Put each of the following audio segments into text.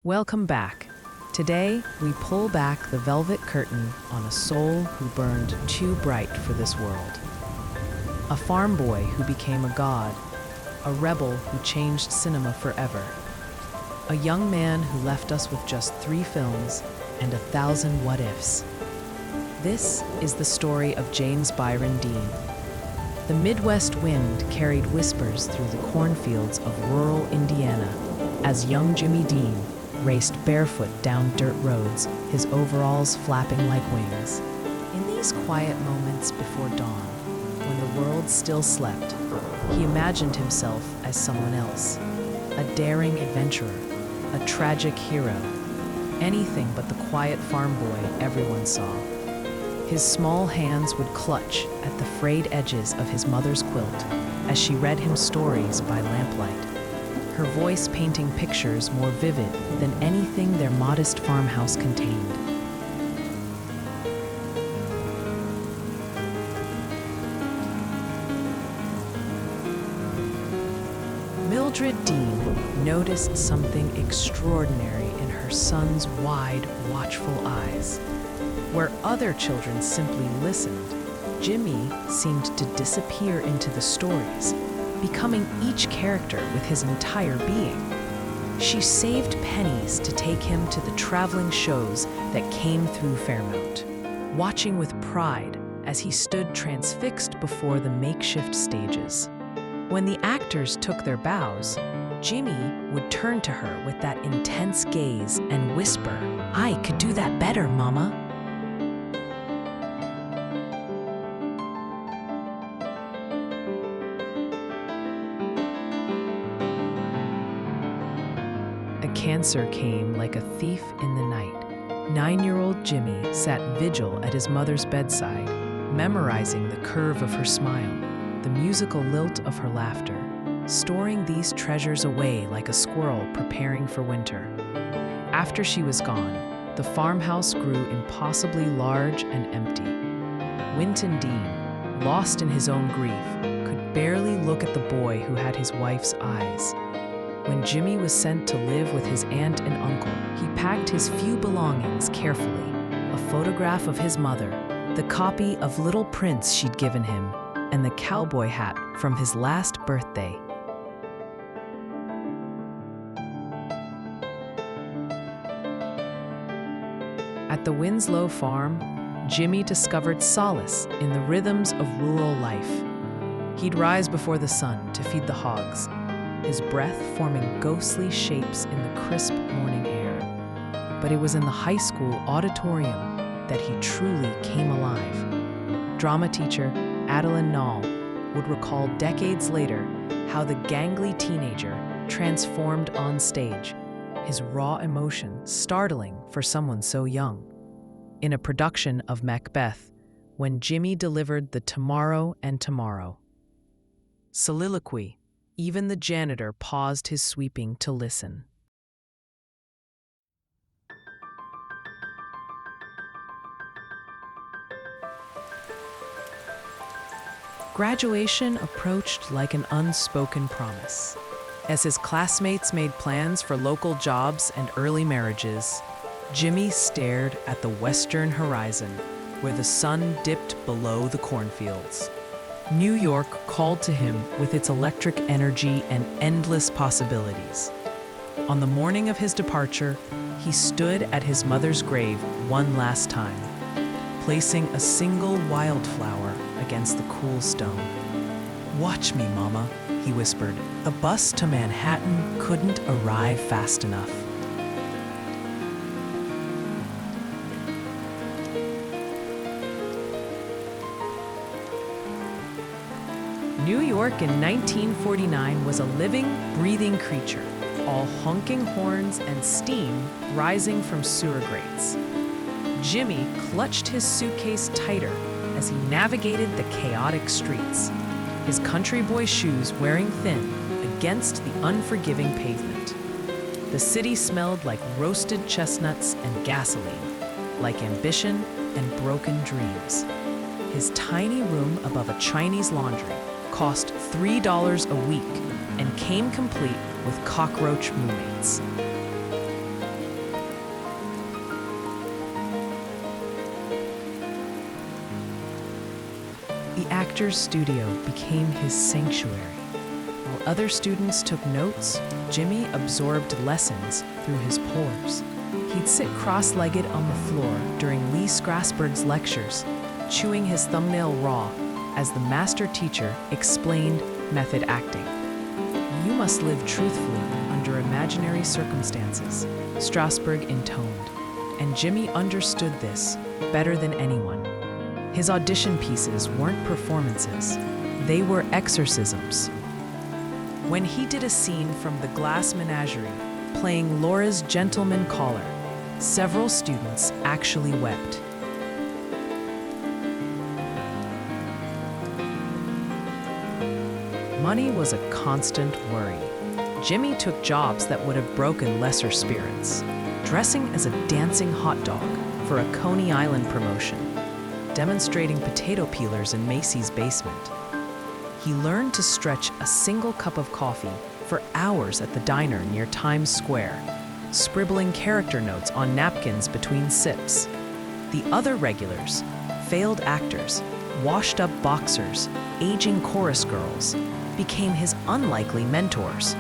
Welcome back. Today, we pull back the velvet curtain on a soul who burned too bright for this world. A farm boy who became a god, a rebel who changed cinema forever. A young man who left us with just 3 films and 1,000 what-ifs. This is the story of James Byron Dean. The Midwest wind carried whispers through the cornfields of rural Indiana as young Jimmy Dean raced barefoot down dirt roads, his overalls flapping like wings. In these quiet moments before dawn, when the world still slept, he imagined himself as someone else, a daring adventurer, a tragic hero, anything but the quiet farm boy everyone saw. His small hands would clutch at the frayed edges of his mother's quilt as she read him stories by lamplight, her voice painting pictures more vivid than anything their modest farmhouse contained. Mildred Dean noticed something extraordinary in her son's wide, watchful eyes. Where other children simply listened, Jimmy seemed to disappear into the stories, becoming each character with his entire being. She saved pennies to take him to the traveling shows that came through Fairmount, watching with pride as he stood transfixed before the makeshift stages. When the actors took their bows, Jimmy would turn to her with that intense gaze and whisper, "I could do that better, Mama." Cancer came like a thief in the night. 9-year-old Jimmy sat vigil at his mother's bedside, memorizing the curve of her smile, the musical lilt of her laughter, storing these treasures away like a squirrel preparing for winter. After she was gone, the farmhouse grew impossibly large and empty. Winton Dean, lost in his own grief, could barely look at the boy who had his wife's eyes. When Jimmy was sent to live with his aunt and uncle, he packed his few belongings carefully, a photograph of his mother, the copy of Little Prince she'd given him, and the cowboy hat from his last birthday. At the Winslow farm, Jimmy discovered solace in the rhythms of rural life. He'd rise before the sun to feed the hogs, his breath forming ghostly shapes in the crisp morning air. But it was in the high school auditorium that he truly came alive. Drama teacher Adeline Nall would recall decades later how the gangly teenager transformed on stage, his raw emotion startling for someone so young. In a production of Macbeth, when Jimmy delivered the "Tomorrow and Tomorrow" soliloquy, even the janitor paused his sweeping to listen. Graduation approached like an unspoken promise. As his classmates made plans for local jobs and early marriages, Jimmy stared at the western horizon, where the sun dipped below the cornfields. New York called to him with its electric energy and endless possibilities. On the morning of his departure, he stood at his mother's grave one last time, placing a single wildflower against the cool stone. "Watch me, Mama," he whispered. "The bus to Manhattan couldn't arrive fast enough." New York in 1949 was a living, breathing creature, all honking horns and steam rising from sewer grates. Jimmy clutched his suitcase tighter as he navigated the chaotic streets, his country boy shoes wearing thin against the unforgiving pavement. The city smelled like roasted chestnuts and gasoline, like ambition and broken dreams. His tiny room above a Chinese laundry cost $3 a week and came complete with cockroach roommates. The actor's studio became his sanctuary. While other students took notes, Jimmy absorbed lessons through his pores. He'd sit cross-legged on the floor during Lee Strasberg's lectures, chewing his thumbnail raw as the master teacher explained method acting. "You must live truthfully under imaginary circumstances," Strasberg intoned, and Jimmy understood this better than anyone. His audition pieces weren't performances, they were exorcisms. When he did a scene from The Glass Menagerie, playing Laura's gentleman caller, several students actually wept. Money was a constant worry. Jimmy took jobs that would have broken lesser spirits, dressing as a dancing hot dog for a Coney Island promotion, demonstrating potato peelers in Macy's basement. He learned to stretch a single cup of coffee for hours at the diner near Times Square, scribbling character notes on napkins between sips. The other regulars, failed actors, washed-up boxers, aging chorus girls, became his unlikely mentors.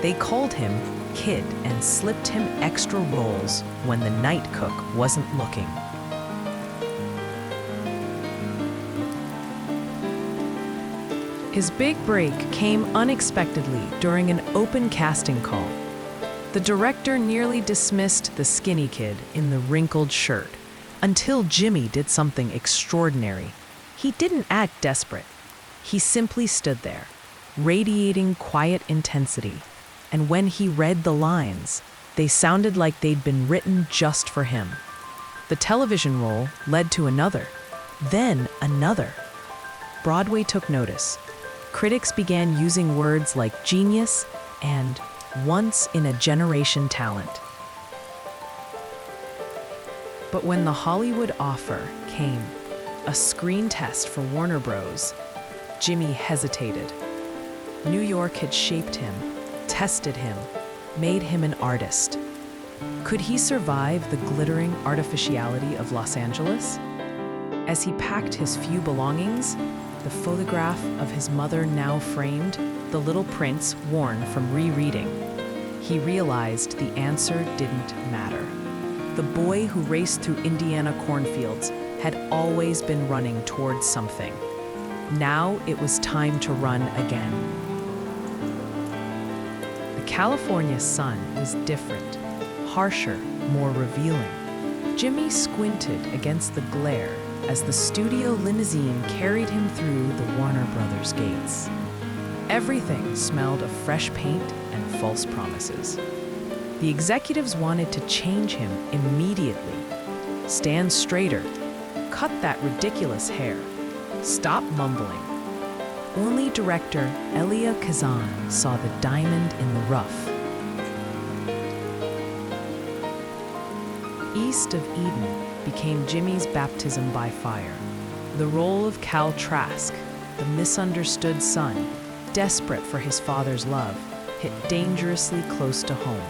They called him Kid and slipped him extra roles when the night cook wasn't looking. His big break came unexpectedly during an open casting call. The director nearly dismissed the skinny kid in the wrinkled shirt until Jimmy did something extraordinary. He didn't act desperate. He simply stood there, radiating quiet intensity. And when he read the lines, they sounded like they'd been written just for him. The television role led to another, then another. Broadway took notice. Critics began using words like genius and once-in-a-generation talent. But when the Hollywood offer came, a screen test for Warner Bros., Jimmy hesitated. New York had shaped him, tested him, made him an artist. Could he survive the glittering artificiality of Los Angeles? As he packed his few belongings, the photograph of his mother now framed, the little prints worn from rereading, he realized the answer didn't matter. The boy who raced through Indiana cornfields had always been running towards something. Now it was time to run again. The California sun was different, harsher, more revealing. Jimmy squinted against the glare as the studio limousine carried him through the Warner Brothers gates. Everything smelled of fresh paint and false promises. The executives wanted to change him immediately. Stand straighter, cut that ridiculous hair, stop mumbling. Only director Elia Kazan saw the diamond in the rough. East of Eden became Jimmy's baptism by fire. The role of Cal Trask, the misunderstood son, desperate for his father's love, hit dangerously close to home.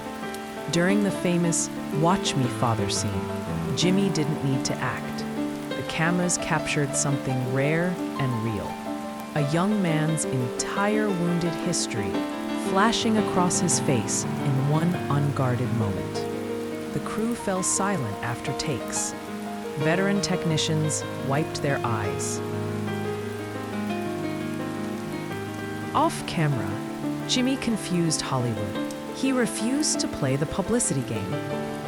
During the famous "Watch Me, Father" scene, Jimmy didn't need to act. The cameras captured something rare and real. A young man's entire wounded history flashing across his face in one unguarded moment. The crew fell silent after takes. Veteran technicians wiped their eyes. Off camera, Jimmy confused Hollywood. He refused to play the publicity game,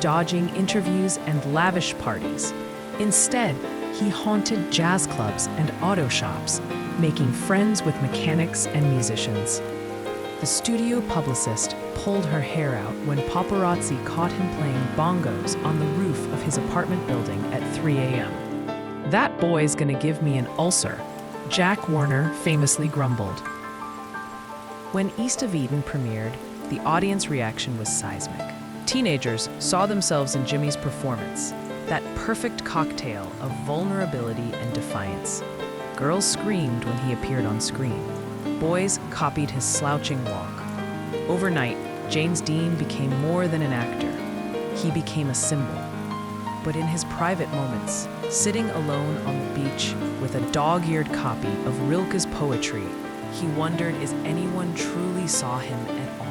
dodging interviews and lavish parties. Instead, he haunted jazz clubs and auto shops, making friends with mechanics and musicians. The studio publicist pulled her hair out when paparazzi caught him playing bongos on the roof of his apartment building at 3 a.m. "That boy's gonna give me an ulcer," Jack Warner famously grumbled. When East of Eden premiered, the audience reaction was seismic. Teenagers saw themselves in Jimmy's performance, that perfect cocktail of vulnerability and defiance. Girls screamed when he appeared on screen. Boys copied his slouching walk. Overnight, James Dean became more than an actor. He became a symbol. But in his private moments, sitting alone on the beach beach with a dog-eared copy of Rilke's poetry. He wondered if anyone truly saw him at all.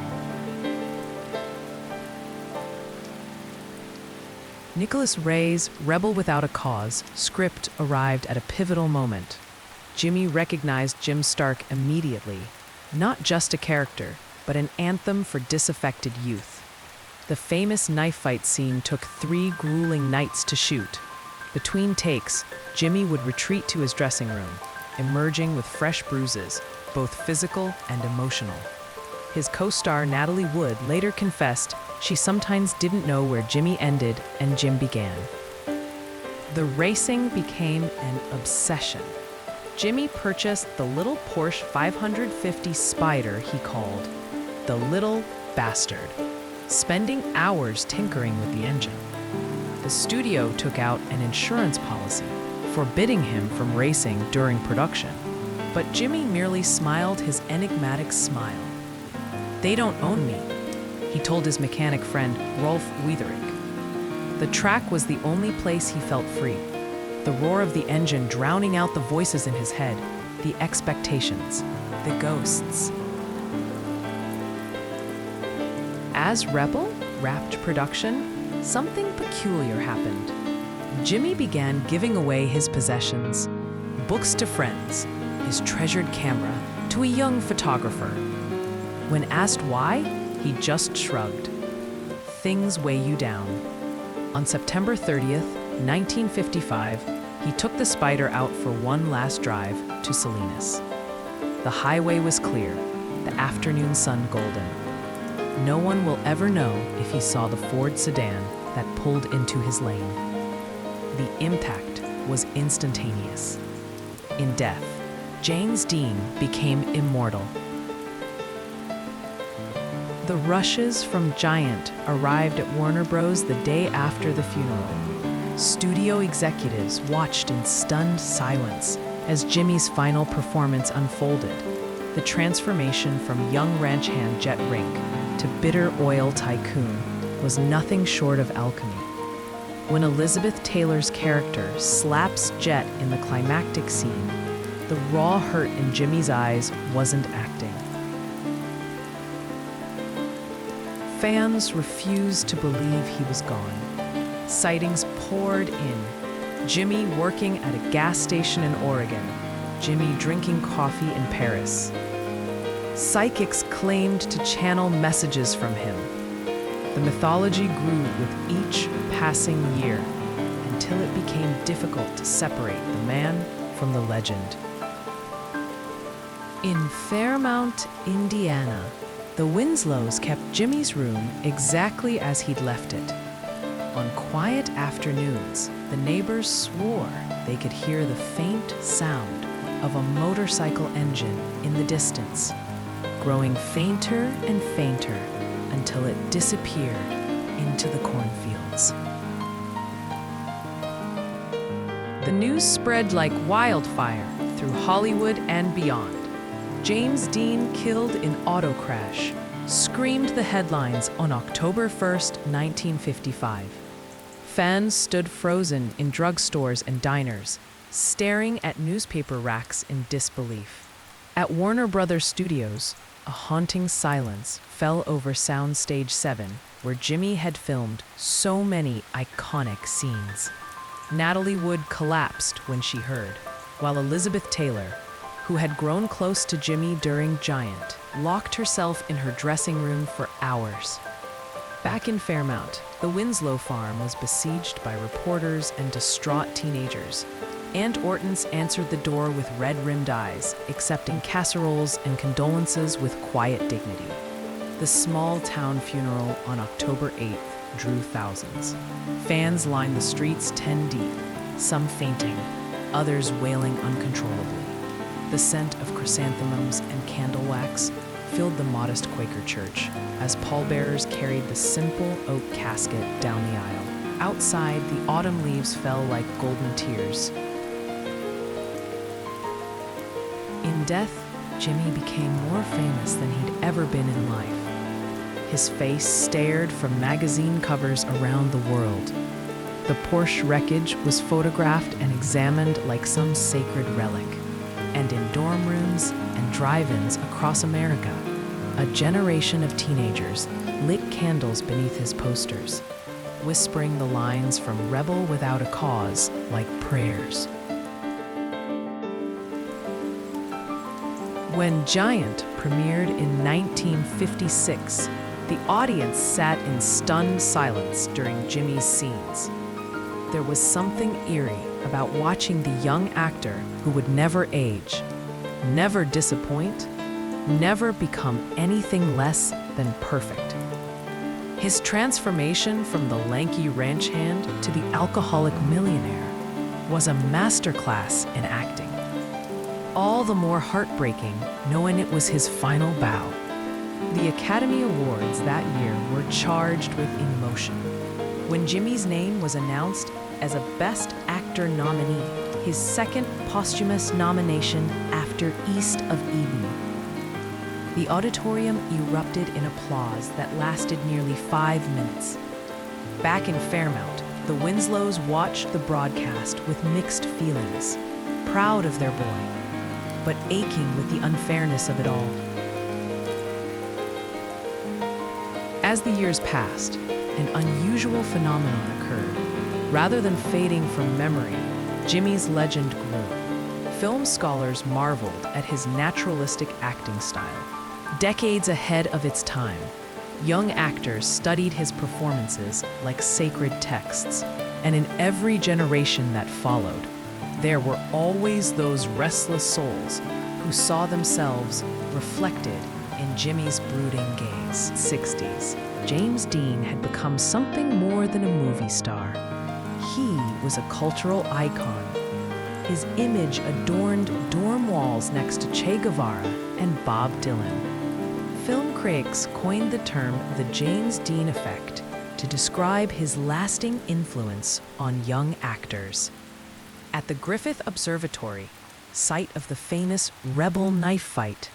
Nicholas Ray's Rebel Without a Cause script arrived at a pivotal moment. Jimmy recognized Jim Stark immediately, not just a character, but an anthem for disaffected youth. The famous knife fight scene took 3 grueling nights to shoot. Between takes, Jimmy would retreat to his dressing room, emerging with fresh bruises, both physical and emotional. His co-star Natalie Wood later confessed she sometimes didn't know where Jimmy ended and Jim began. The racing became an obsession. Jimmy purchased the little Porsche 550 Spider he called the Little Bastard, spending hours tinkering with the engine. The studio took out an insurance policy, forbidding him from racing during production. But Jimmy merely smiled his enigmatic smile. "They don't own me," he told his mechanic friend, Rolf Wietherick. The track was the only place he felt free. The roar of the engine drowning out the voices in his head, the expectations, the ghosts. As Rebel wrapped production, something peculiar happened. Jimmy began giving away his possessions, books to friends, his treasured camera to a young photographer. When asked why, he just shrugged. Things weigh you down. On September 30th, 1955, he took the Spider out for one last drive to Salinas. The highway was clear, the afternoon sun golden. No one will ever know if he saw the Ford sedan that pulled into his lane. The impact was instantaneous. In death, Jamesdean became immortal. The rushes from Giant arrived at Warner Bros. The day after the funeral. Studio executives watched in stunned silence as Jimmy's final performance unfolded. The transformation from young ranch hand Jet Rink to bitter oil tycoon was nothing short of alchemy. When Elizabeth Taylor's character slaps Jet in the climactic scene, the raw hurt in Jimmy's eyes wasn't acting. Fans refused to believe he was gone. Sightings poured in. Jimmy working at a gas station in Oregon. Jimmy drinking coffee in Paris. Psychics claimed to channel messages from him. The mythology grew with each passing year until it became difficult to separate the man from the legend. In Fairmount, Indiana, the Winslows kept Jimmy's room exactly as he'd left it. On quiet afternoons, the neighbors swore they could hear the faint sound of a motorcycle engine in the distance, growing fainter and fainter until it disappeared into the cornfields. The news spread like wildfire through Hollywood and beyond. Jamesdean killed in auto crash screamed the headlines on October 1st, 1955. Fans stood frozen in drugstores and diners, staring at newspaper racks in disbelief. At Warner Brothers Studios, a haunting silence fell over Soundstage 7, where Jimmy had filmed so many iconic scenes. Natalie Wood collapsed when she heard, while Elizabeth Taylor, who had grown close to Jimmy during Giant, locked herself in her dressing room for hours. Back in Fairmount, the Winslow farm was besieged by reporters and distraught teenagers. Aunt Hortense answered the door with red-rimmed eyes, accepting casseroles and condolences with quiet dignity. The small-town funeral on October 8th drew thousands. Fans lined the streets 10 deep, some fainting, others wailing uncontrollably. The scent of chrysanthemums and candle wax filled the modest Quaker church as pallbearers carried the simple oak casket down the aisle. Outside, the autumn leaves fell like golden tears. In death, Jimmy became more famous than he'd ever been in life. His face stared from magazine covers around the world. The Porsche wreckage was photographed and examined like some sacred relic. And in dorm rooms and drive-ins across America, a generation of teenagers lit candles beneath his posters, whispering the lines from Rebel Without a Cause like prayers. When Giant premiered in 1956, the audience sat in stunned silence during Jimmy's scenes. There was something eerie about watching the young actor who would never age, never disappoint, never become anything less than perfect. His transformation from the lanky ranch hand to the alcoholic millionaire was a masterclass in acting. All the more heartbreaking knowing it was his final bow. The Academy Awards that year were charged with emotion. When Jimmy's name was announced as a Best Actor nominee, his second posthumous nomination after East of Eden. The auditorium erupted in applause that lasted nearly 5 minutes. Back in Fairmount, the Winslows watched the broadcast with mixed feelings, proud of their boy, but aching with the unfairness of it all. As the years passed, an unusual phenomenon occurred. Rather than fading from memory, Jimmy's legend grew. Film scholars marveled at his naturalistic acting style. Decades ahead of its time, young actors studied his performances like sacred texts, and in every generation that followed, there were always those restless souls who saw themselves reflected in Jimmy's brooding gaze. 60s, James Dean had become something more than a movie star. He was a cultural icon. His image adorned dorm walls next to Che Guevara and Bob Dylan. Film critics coined the term the James Dean effect to describe his lasting influence on young actors. At the Griffith Observatory, site of the famous Rebel knife fight,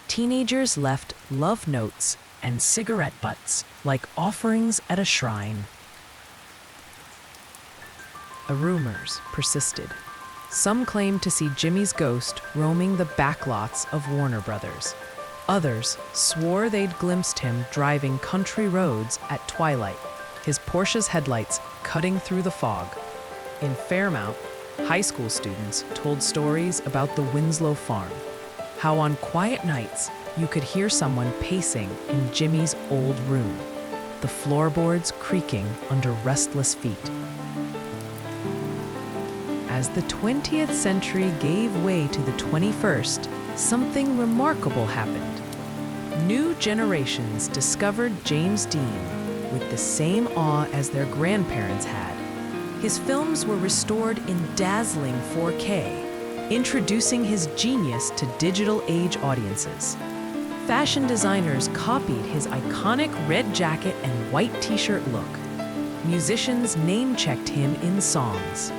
teenagers left love notes and cigarette butts like offerings at a shrine. Rumors persisted. Some claimed to see Jimmy's ghost roaming the backlots of Warner Brothers. Others swore they'd glimpsed him driving country roads at twilight, his Porsche's headlights cutting through the fog. In Fairmount, high school students told stories about the Winslow farm, how on quiet nights you could hear someone pacing in Jimmy's old room, the floorboards creaking under restless feet. As the 20th century gave way to the 21st, something remarkable happened. New generations discovered James Dean with the same awe as their grandparents had. His films were restored in dazzling 4K, introducing his genius to digital age audiences. Fashion designers copied his iconic red jacket and white t-shirt look. Musicians name-checked him in songs.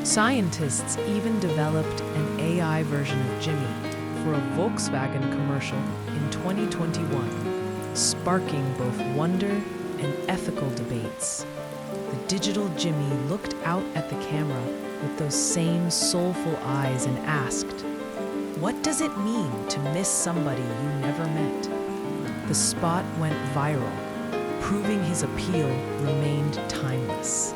Scientists even developed an AI version of Jimmy for a Volkswagen commercial in 2021, sparking both wonder and ethical debates. The digital Jimmy looked out at the camera with those same soulful eyes and asked, "What does it mean to miss somebody you never met?" The spot went viral, proving his appeal remained timeless.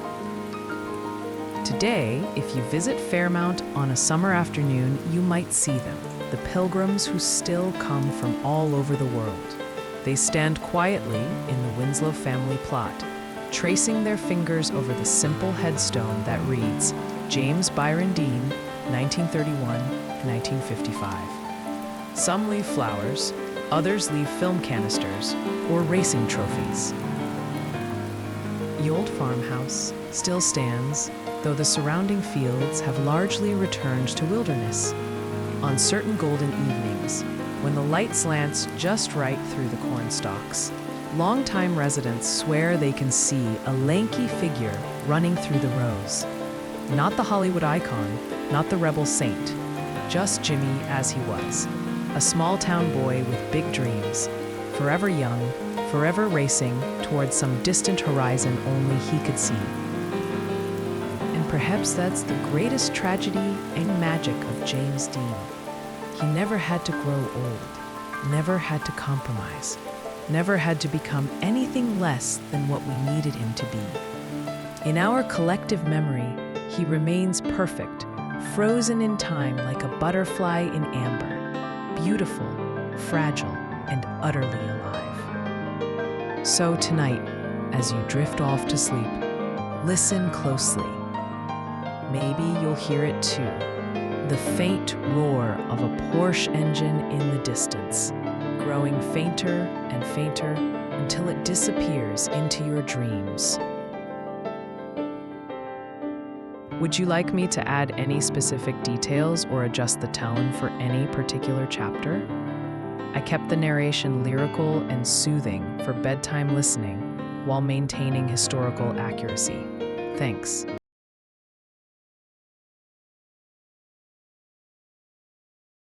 Today, if you visit Fairmount on a summer afternoon, you might see them, the pilgrims who still come from all over the world. They stand quietly in the Winslow family plot, tracing their fingers over the simple headstone that reads, James Byron Dean, 1931-1955. Some leave flowers, others leave film canisters or racing trophies. The old farmhouse still stands, though the surrounding fields have largely returned to wilderness. On certain golden evenings, when the light slants just right through the corn stalks, longtime residents swear they can see a lanky figure running through the rows. Not the Hollywood icon, not the rebel saint, just Jimmy as he was, a small-town boy with big dreams, forever young, forever racing towards some distant horizon only he could see. Perhaps that's the greatest tragedy and magic of James Dean. He never had to grow old, never had to compromise, never had to become anything less than what we needed him to be. In our collective memory, he remains perfect, frozen in time like a butterfly in amber, beautiful, fragile, and utterly alive. So tonight, as you drift off to sleep, listen closely. Maybe you'll hear it too, the faint roar of a Porsche engine in the distance, growing fainter and fainter until it disappears into your dreams. Would you like me to add any specific details or adjust the tone for any particular chapter? I kept the narration lyrical and soothing for bedtime listening while maintaining historical accuracy. Thanks.